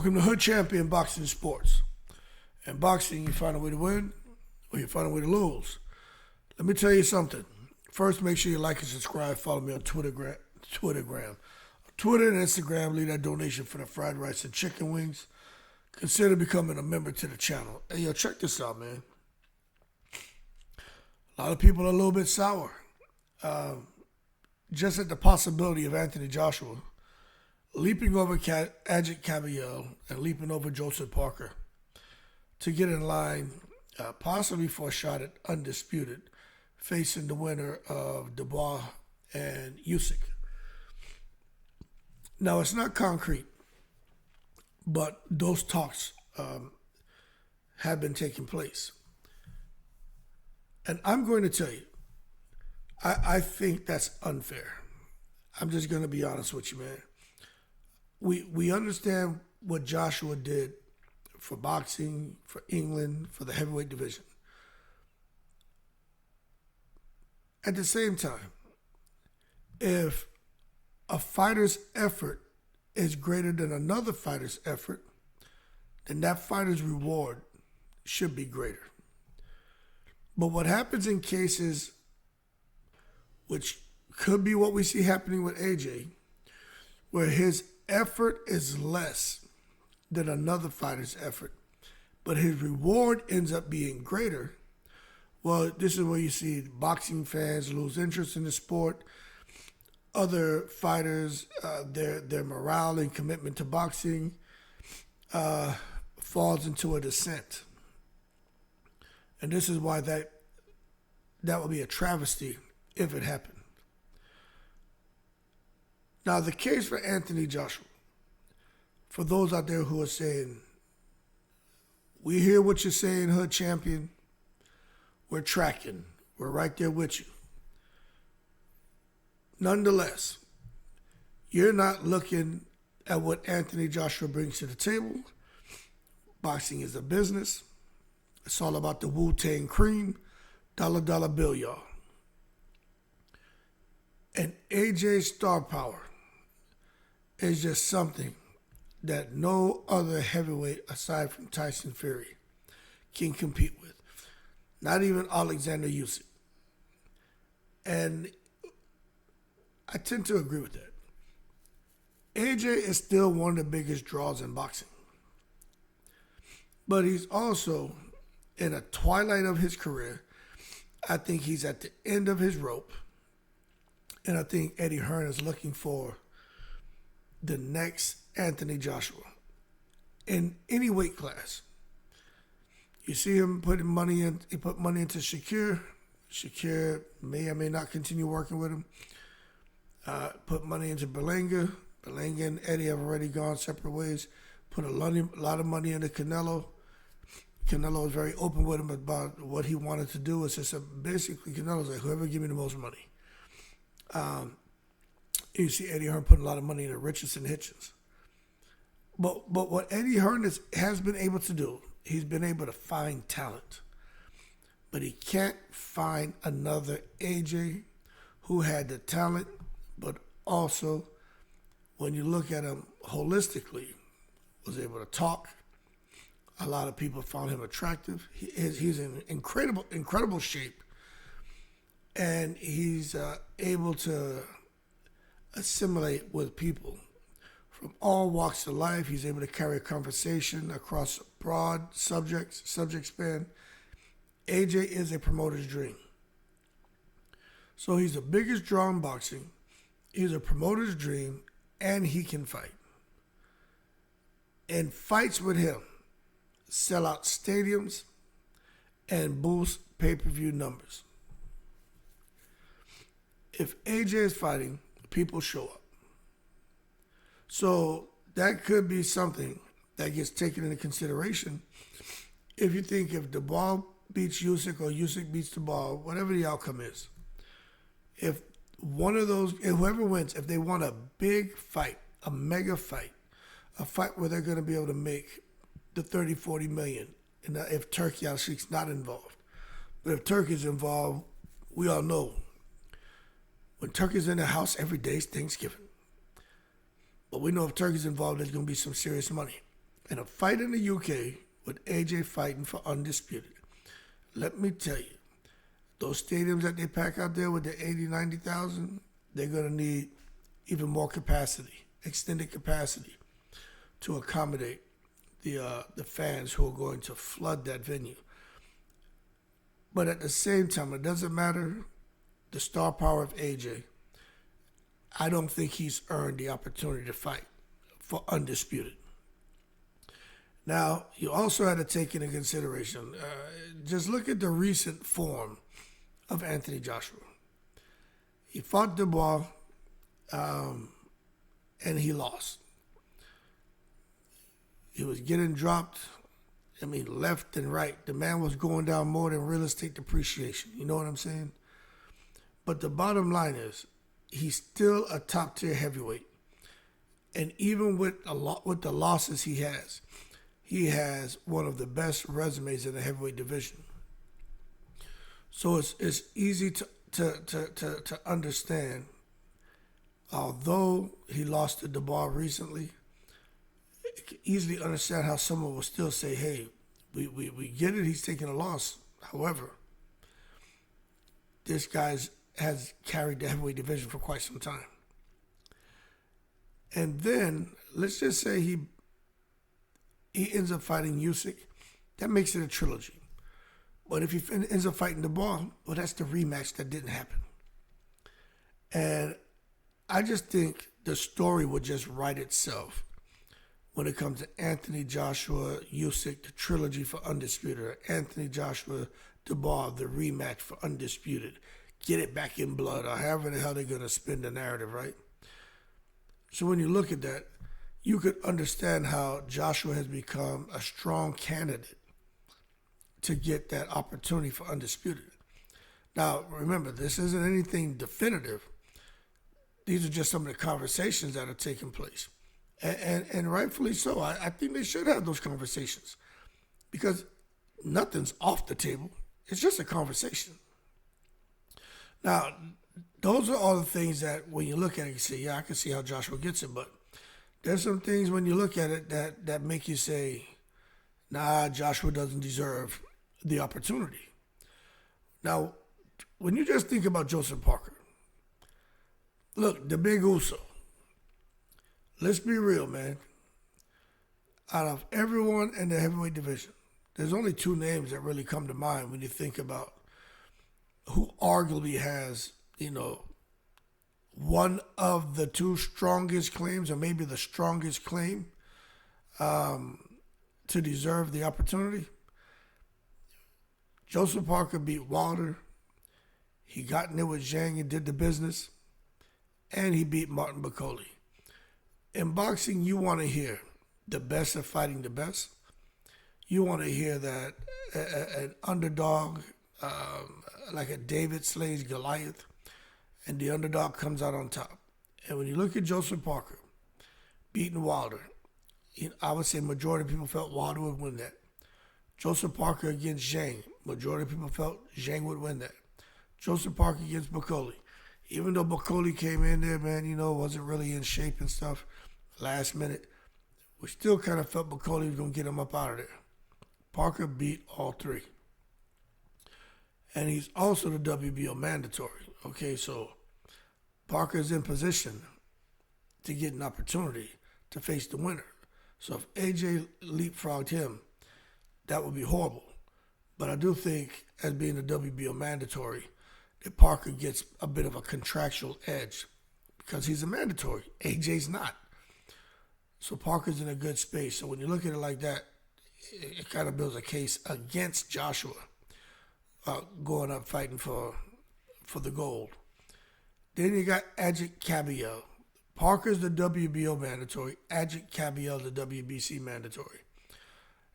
Welcome to Hood Champion Boxing Sports. In boxing, you find a way to win or you find a way to lose. Let me tell you something. First, make sure you like and subscribe. Follow me on Twitter, Twitter and Instagram. Leave that donation for the fried rice and chicken wings. Consider becoming a member to the channel. Hey, yo, check this out, man. A lot of people are a little bit sour. Just at the possibility of Anthony Joshua leaping over Agit Kabayel and leaping over Joseph Parker to get in line, possibly for a shot at Undisputed, facing the winner of Dubois and Usyk. Now, it's not concrete, but those talks have been taking place. And I'm going to tell you, I think that's unfair. I'm just going to be honest with you, man. We understand what Joshua did for boxing, for England, for the heavyweight division. At the same time, if a fighter's effort is greater than another fighter's effort, then that fighter's reward should be greater. But what happens in cases, which could be what we see happening with AJ, where his effort is less than another fighter's effort, but his reward ends up being greater, well, this is where you see boxing fans lose interest in the sport. Other fighters, their morale and commitment to boxing falls into a descent. And this is why that would be a travesty if it happened. Now, the case for Anthony Joshua, for those out there who are saying, we hear what you're saying, Hood Champion, we're tracking, we're right there with you. Nonetheless, you're not looking at what Anthony Joshua brings to the table. Boxing is a business. It's all about the Wu-Tang cream, dollar bill, y'all. And AJ's star power is just something that no other heavyweight aside from Tyson Fury can compete with. Not even Alexander Usyk. And I tend to agree with that. AJ is still one of the biggest draws in boxing. But he's also in a twilight of his career. I think he's at the end of his rope. And I think Eddie Hearn is looking for the next Anthony Joshua in any weight class. You see him putting money in. He put money into Shakir. Shakir may or may not continue working with him. Put money into Berlanga. Berlanga and Eddie have already gone separate ways. Put a lot of money into Canelo. Canelo was very open with him about what he wanted to do. It's just basically Canelo's like, whoever give me the most money. You see Eddie Hearn putting a lot of money into Richardson Hitchens. But what Eddie Hearn has been able to do, he's been able to find talent. But he can't find another AJ who had the talent, but also, when you look at him holistically, was able to talk. A lot of people found him attractive. He's in incredible shape. And he's able to assimilate with people from all walks of life. He's able to carry a conversation across broad subject span. AJ is a promoter's dream. So he's the biggest draw in boxing. He's a promoter's dream, and he can fight. And fights with him sell out stadiums and boost pay-per-view numbers. If AJ is fighting, people show up. So that could be something that gets taken into consideration. If you think if Dubois beats Usyk or Usyk beats Dubois, whatever the outcome is, if one of those, if whoever wins, if they want a big fight, a mega fight, a fight where they're going to be able to make the 30, 40 million, and if Turkey Al-Sheikh's not involved. But if Turkey's involved, we all know when Turkey's in the house, every day is Thanksgiving. But we know if Turkey's involved, there's going to be some serious money. in a fight in the UK with AJ fighting for Undisputed. Let me tell you, those stadiums that they pack out there with the 80, 90,000, they're going to need even more capacity, extended capacity, to accommodate the fans who are going to flood that venue. But at the same time, it doesn't matter the star power of AJ. I don't think he's earned the opportunity to fight for Undisputed. Now, you also had to take into consideration, just look at the recent form of Anthony Joshua. He fought Dubois, and he lost. He was getting dropped, left and right. The man was going down more than real estate depreciation. You know what I'm saying? But the bottom line is, he's still a top-tier heavyweight. And even with the losses he has one of the best resumes in the heavyweight division. So it's easy to understand. Although he lost to Dubois recently, you can easily understand how someone will still say, hey, we get it, he's taking a loss. However, this guy has carried the heavyweight division for quite some time. And then, let's just say he ends up fighting Usyk. That makes it a trilogy. But if he ends up fighting Dubois, well, that's the rematch that didn't happen. And I just think the story would just write itself when it comes to Anthony Joshua, Usyk, the trilogy for Undisputed, or Anthony Joshua, Dubois, the rematch for Undisputed. Get it back in blood, or however the hell they're going to spin the narrative, right? So when you look at that, you could understand how Joshua has become a strong candidate to get that opportunity for Undisputed. Now, remember, this isn't anything definitive. These are just some of the conversations that are taking place. And rightfully so. I think they should have those conversations because nothing's off the table. It's just a conversation. Now, those are all the things that when you look at it, you say, yeah, I can see how Joshua gets it. But there's some things when you look at it that make you say, nah, Joshua doesn't deserve the opportunity. Now, when you just think about Joseph Parker, look, the Big Uso, let's be real, man. Out of everyone in the heavyweight division, there's only two names that really come to mind when you think about who arguably has, one of the two strongest claims, or maybe the strongest claim to deserve the opportunity. Joseph Parker beat Wilder. He got in there with Zhang and did the business. And he beat Martin Bakole. In boxing, you want to hear the best of fighting the best. You want to hear that an underdog, like a David slays Goliath, and the underdog comes out on top. And when you look at Joseph Parker beating Wilder, I would say majority of people felt Wilder would win that. Joseph Parker against Zhang, majority of people felt Zhang would win that. Joseph Parker against Bakole. Even though Bakole came in there, man, wasn't really in shape and stuff last minute, we still kind of felt Bakole was going to get him up out of there. Parker beat all three. And he's also the WBO mandatory. Okay, so Parker's in position to get an opportunity to face the winner. So if AJ leapfrogged him, that would be horrible. But I do think, as being the WBO mandatory, that Parker gets a bit of a contractual edge because he's a mandatory. AJ's not. So Parker's in a good space. So when you look at it like that, it kind of builds a case against Joshua going up fighting for the gold. Then you got Agit Kabayel. Parker's the WBO mandatory. Agit Kabayel the WBC mandatory.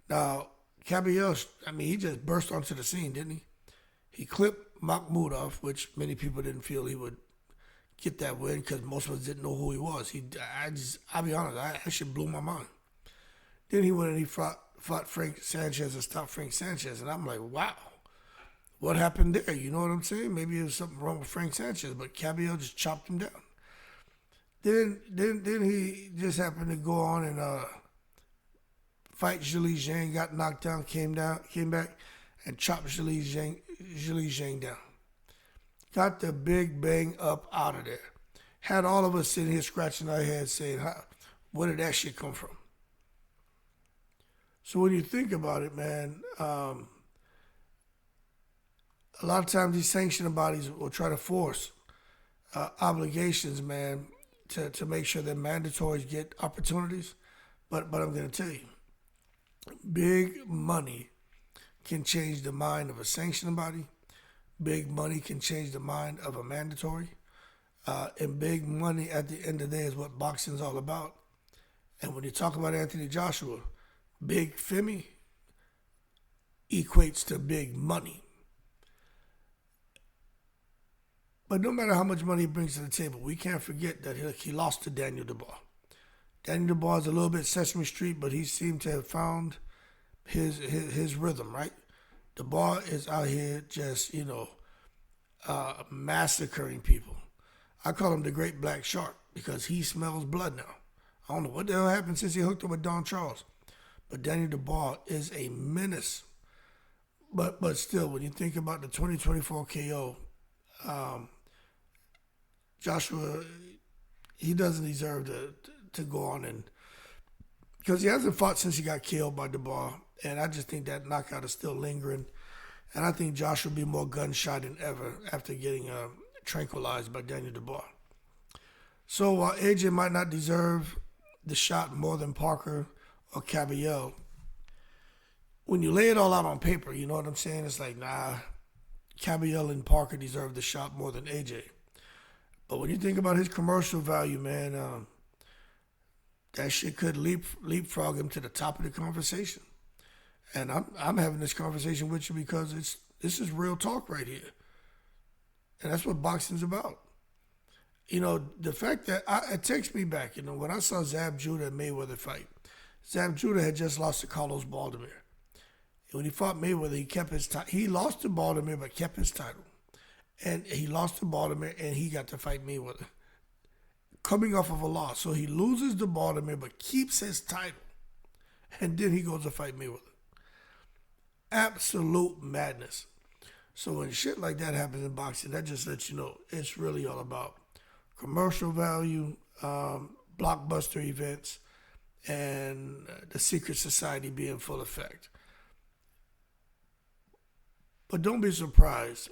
Now, Kabayel, he just burst onto the scene, didn't he? He clipped Makhmudov, which many people didn't feel he would get that win because most of us didn't know who he was. I'll be honest, that shit blew my mind. Then he went and he fought Frank Sanchez and stopped Frank Sanchez. And I'm like, wow, what happened there? You know what I'm saying? Maybe there was something wrong with Frank Sanchez, but Kabayel just chopped him down. Then he just happened to go on and fight Zhilei Zhang, got knocked down, came back, and chopped Zhilei Zhang down. Got the big bang up out of there. Had all of us sitting here scratching our heads saying, where did that shit come from? So when you think about it, man, a lot of times these sanctioning bodies will try to force obligations, man, to make sure that mandatories get opportunities. But I'm going to tell you, big money can change the mind of a sanctioning body. Big money can change the mind of a mandatory. And big money at the end of the day is what boxing is all about. And when you talk about Anthony Joshua, big Femi equates to big money. But no matter how much money he brings to the table, we can't forget that he lost to Daniel Dubois. Daniel Dubois is a little bit Sesame Street, but he seemed to have found his rhythm, right? Dubois is out here just, massacring people. I call him the Great Black Shark because he smells blood now. I don't know what the hell happened since he hooked up with Don Charles. But Daniel Dubois is a menace. But still, when you think about the 2024 KO, Joshua, he doesn't deserve to go on and because he hasn't fought since he got killed by Dubois, and I just think that knockout is still lingering, and I think Joshua will be more gun-shy than ever after getting tranquilized by Daniel Dubois. So while AJ might not deserve the shot more than Parker or Kabayel, when you lay it all out on paper, you know what I'm saying? It's like, nah, Kabayel and Parker deserve the shot more than AJ. But when you think about his commercial value, man, that shit could leapfrog him to the top of the conversation. And I'm having this conversation with you because this is real talk right here. And that's what boxing's about. The fact that it takes me back, when I saw Zab Judah and Mayweather fight. Zab Judah had just lost to Carlos Baldomir. When he fought Mayweather, he kept his title. He lost to Baldomir, but kept his title. And he lost to Baldomir, and he got to fight Mayweather. Coming off of a loss. So he loses to Baldomir, but keeps his title. And then he goes to fight Mayweather. Absolute madness. So when shit like that happens in boxing, that just lets you know it's really all about commercial value, blockbuster events, and the secret society be in full effect. But don't be surprised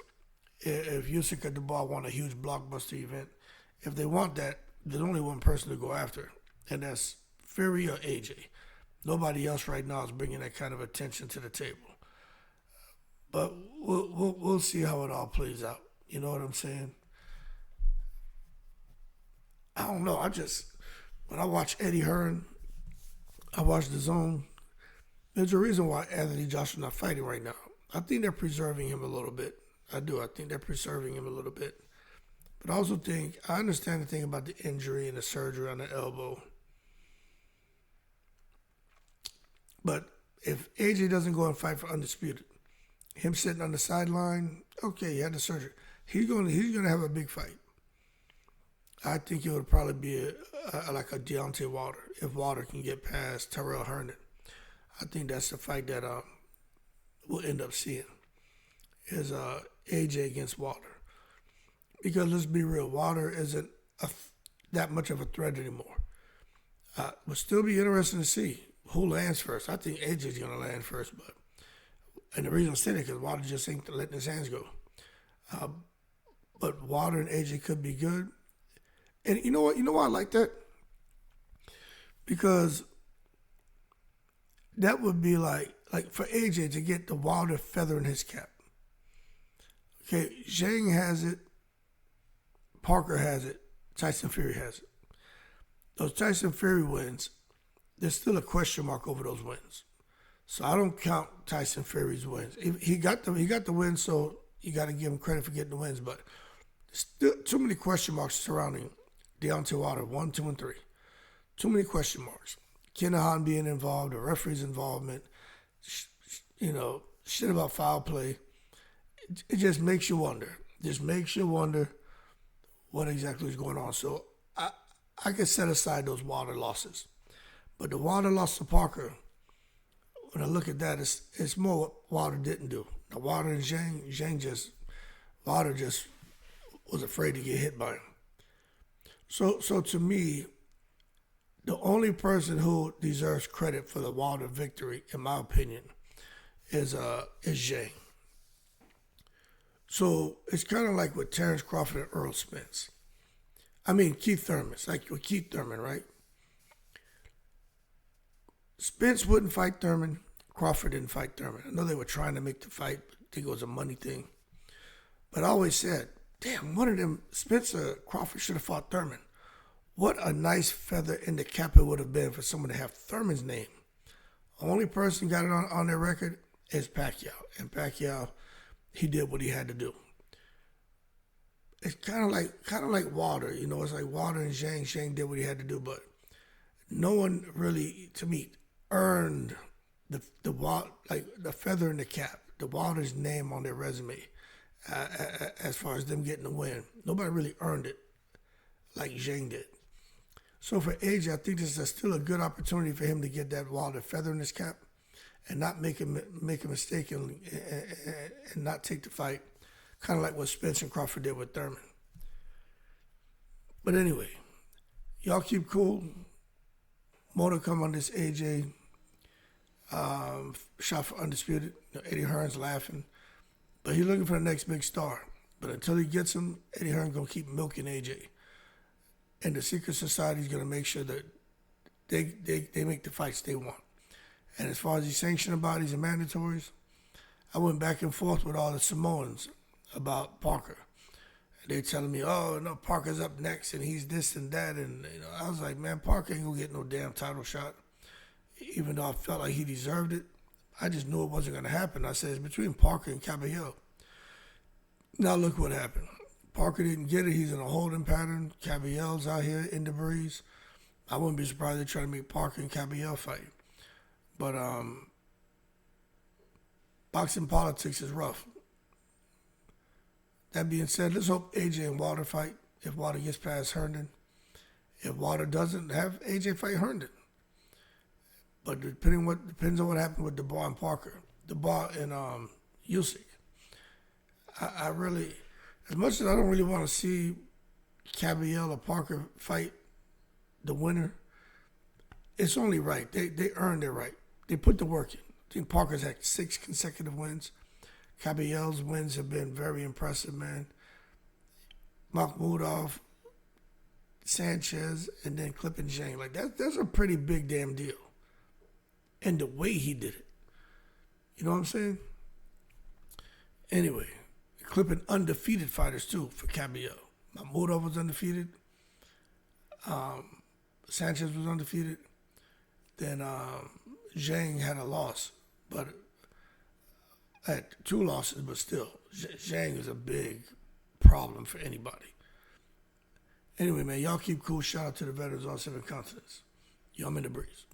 if Usyk or Dubois want a huge blockbuster event. If they want that, there's only one person to go after, and that's Fury or AJ. Nobody else right now is bringing that kind of attention to the table. But we'll see how it all plays out. You know what I'm saying? I don't know. When I watch Eddie Hearn, I watch The Zone. There's a reason why Anthony Joshua not fighting right now. I think they're preserving him a little bit. I do. I think they're preserving him a little bit. But I also think, I understand the thing about the injury and the surgery on the elbow. But if AJ doesn't go and fight for Undisputed, him sitting on the sideline, okay, he had the surgery. He's going to have a big fight. I think it would probably be like a Deontay Wilder, if Wilder can get past Terrell Herndon. I think that's the fight that we'll end up seeing, is AJ against Wilder. Because let's be real, Wilder isn't that much of a threat anymore. Will still be interesting to see who lands first. I think AJ's going to land first, and the reason I'm saying it because Wilder just ain't letting his hands go. But Wilder and AJ could be good. And you know what? You know why I like that? Because that would be like for AJ to get the Wilder feather in his cap. Okay, Zhang has it. Parker has it. Tyson Fury has it. Those Tyson Fury wins, there's still a question mark over those wins. So I don't count Tyson Fury's wins. He got the win, so you got to give him credit for getting the wins. But still too many question marks surrounding Deontay Wilder 1, 2, and 3. Too many question marks. Kinahan being involved, the referee's involvement, shit about foul play. It just makes you wonder. What exactly is going on. So I could set aside those Wilder losses. But the Wilder loss to Parker, when I look at that, it's more what Wilder didn't do. Now Wilder and Wilder just was afraid to get hit by him. So to me, the only person who deserves credit for the Wilder victory, in my opinion, is Zhang. So it's kind of like with Terrence Crawford and Earl Spence. I mean Keith Thurman. It's like with Keith Thurman, right? Spence wouldn't fight Thurman. Crawford didn't fight Thurman. I know they were trying to make the fight, but I think it was a money thing. But I always said, damn, one of them, Spencer Crawford should have fought Thurman. What a nice feather in the cap it would have been for someone to have Thurman's name. The only person got it on their record is Pacquiao. And Pacquiao, he did what he had to do. It's kind of like Wilder, you know. It's like Wilder and Zhang. Zhang did what he had to do, but no one really, to me, earned the feather in the cap, the Wilder's name on their resume, as far as them getting the win. Nobody really earned it like Zhang did. So for AJ, I think this is still a good opportunity for him to get that Wilder feather in his cap and not make a mistake and not take the fight, kind of like what Spence and Crawford did with Thurman. But anyway, y'all keep cool. More to come on this AJ shot for Undisputed. Eddie Hearn's laughing, but he's looking for the next big star. But until he gets him, Eddie Hearn's gonna keep milking AJ. And the secret society is going to make sure that they make the fights they want. And as far as these sanctioning bodies and mandatories, I went back and forth with all the Samoans about Parker. And they telling me, oh, no, Parker's up next and he's this and that. And I was like, man, Parker ain't going to get no damn title shot. Even though I felt like he deserved it, I just knew it wasn't going to happen. I said, it's between Parker and Kabayel. Now look what happened. Parker didn't get it. He's in a holding pattern. Kabayel's out here in the breeze. I wouldn't be surprised if they try to make Parker and Kabayel fight. But boxing politics is rough. That being said, let's hope AJ and Wilder fight if Wilder gets past Herndon. If Wilder doesn't, have AJ fight Herndon. But depends on what happened with Dubois and Parker. Dubois and Usyk. I really... As much as I don't really want to see Kabayel or Parker fight the winner, it's only right. They earned their right. They put the work in. I think Parker's had 6 consecutive wins. Kabayel's wins have been very impressive, man. Makhmudov, Sanchez, and then clipping Zhang. Like that's a pretty big damn deal. And the way he did it. You know what I'm saying? Anyway. Clipping undefeated fighters too for Kabayel. Makhmudov was undefeated. Sanchez was undefeated. Then Zhang had a loss, but had 2 losses, but still, Zhang is a big problem for anybody. Anyway, man, y'all keep cool. Shout out to the veterans on 7 continents. Y'all in the breeze.